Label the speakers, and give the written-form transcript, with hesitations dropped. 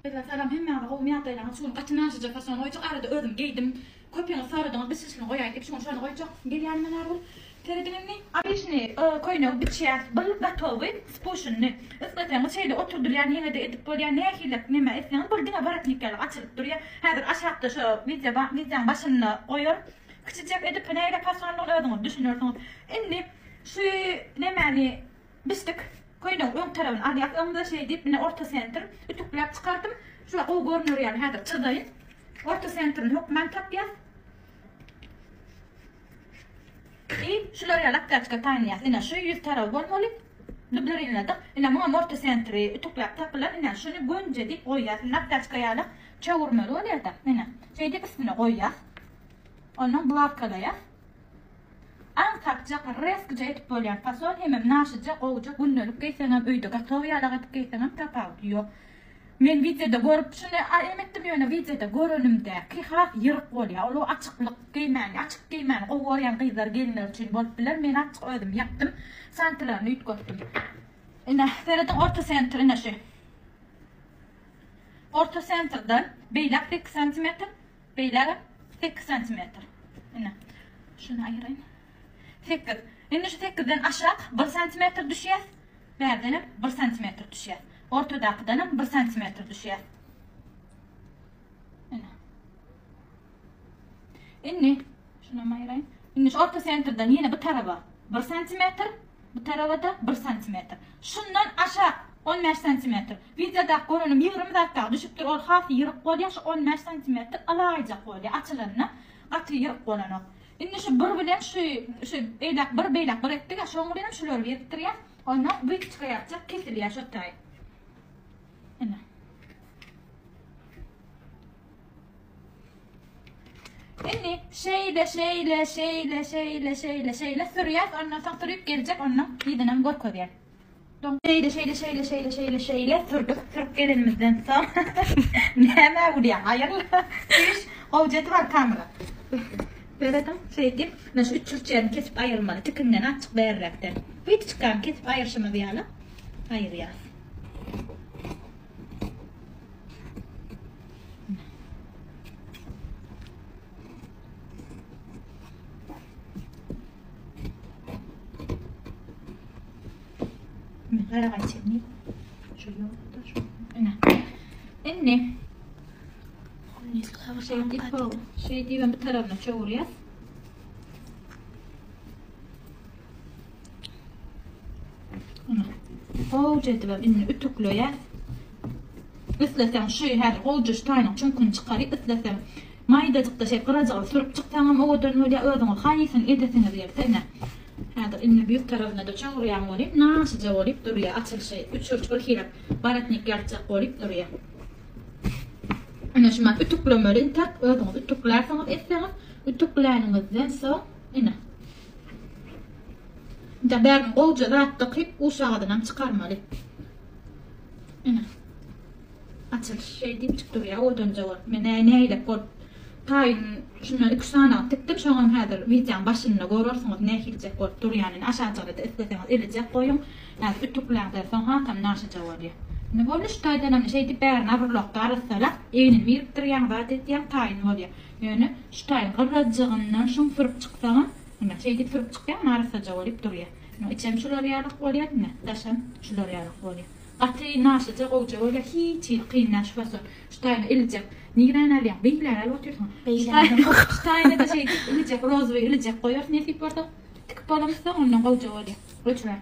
Speaker 1: Bela salam hemme ama qowmi ataylan şunu qatnaşıca fason oycaq arada özüm giydim. Köpüňi sarıdan bisişini goýaýyn diýip şonu goýjak. Gelýänmeler bol. Teredinini abişni koyno biçýär. Bir gatowy spushunny. Islatýan şeýle oturdurýan ýene-de edip bolýan nähilek neme etýän bir gina baratnikler açylyp durýar. Häzir aşagda şu videoň başyny goýar. Kiçijek edip näle fasonlyk özüňiz düşünýärsiňiz. Indi şu nemeni bistik koyno öň tarabyny arýak öňde şey diýip mine orta sentr ütükläp çykardym. Şuňa o görünür ýaly häzir çydaýyn. Orta sentrin hukman tapýar. Şular ýaly aptaçka taýýas. Ina şu ýüz tarap bolmaly. Dublaryňda ina muňa orta sentri ütükläp tapylar. Ina şunu gönje diýip goýýar. Aptaçka ýaly çöwürmeli bolýar-da. Ina şey diýip üstüne goýýar. Onuň blawkalaýar. Antakja reskja etip bolýan fason hemem naşyja gowja günnelik geyseňem öýde gatowy ýaly etip geyseňem tapap ýok. Men videoda görüp şunu emetdim ýöne videoda görünümde kihrak ýyryk bolýar. Olu açyklyk açyk geymäni gowurýan gyzlar gelinler üçin bolup biler. Men açyk ödüm ýapdym. Santralarny ütgötdüm. Ina Ferhat'ın orta sentrine şu. Orta sentrdan beýlak 8 cm, beýlak 8 cm. Ina şunu aýyrayyn. 8. Indi şu 8'den aşağı 1 cm düşýär. Bärdenem 1 cm düşýär. Ortadakydan 1 cm düşýär. Ina. Indi şunu aýyrayyn. Indi şu orta sentrdan ýene bu taraba 1 cm, bu tarabada 1 cm. Şundan aşağı 15 cm. Videoda görünüm 20 dakika düşüpdir. Ol hasy ýyryk bolýar, şu 15 cm alaýjak bolýar. Açylaryna gaty ýyryk bolanok. Indi şu bir bilen şu beýlak bir etdik, şoňa bilen şular beripdirýär. Onu büyük çykaýarjak, kesilýär şu taý. Ina. Indi şeýle sürýär, ondan soň sürüp geljek, ondan ýydynem gorkozýar. Şeýle sürdük, sürüp gelenimizden soň. Näme bolýar? Haýyrly. Iş, gowjety var kamera. Beredem şey diýip, men şu 3 çyrçyny kesip aýyrmaly, tikinden açyk berrekden. Bir çıkan kesip aýyrşymy diýýärler. Aýyrýar. Garagan çekni. Şu ýolda şu. Ina. Indi. Şey diýip bir tarabyna çöwürýär. Ina. Gowja edip inni ütükleýär. Islasam şu her gowja taýyň çunkun çykaryp islasam maýdajykda şey gyrajygy sürüp çyksaňam o gödürün öýle özüňi haýysyn edesiňiz diýip ina. Häzir inni büyük tarafına da çöwürýän bolyp, naşyja bolyp durýar. Açylşy 3 bir hirap baratnik ýarjak bolyp durýar. Ina şuma ütüklemeli tak özüňiz ütüklersiňiz etseňiz, ütükläniňizden soň ina. Da bärin gowja ratlyk uşagydan çykarmaly. Ina. Açylşy diýip çykdyrýar, odan jogap. Men näýle bol taýyn şuna 2 sana tikdim, şoňam häzir videoň başynda görürsiňiz nähilçek bolup durýanyny aşaňda da isleseňiz eljek goýun. Häzir ütükläňde soň hatam naşyja bolýar. Ne bolýar şu taýdan şey diýip bärini abrlokda arasala, eýini birikdirýän zat etýän taýyn bolýar. Ýöne şu taýyn gyrajygyndan şoň sürüp çyksaňam, ina şey diýip sürüp çykýan arasajy bolup durýar. No içem şular ýalyk bolýar, ne? Daşam şular ýalyk bolýar. Gaty naşyja gowja bolýar, hiç kynnaşmasy. Şu taýyny eljek nigran alýar, beýler alyp oturýan. Şu taýyny da şey eljek, rozwy eljek goýar, näsip bolsa, tik bolamsa ondan gowja bolýar. Ölçme.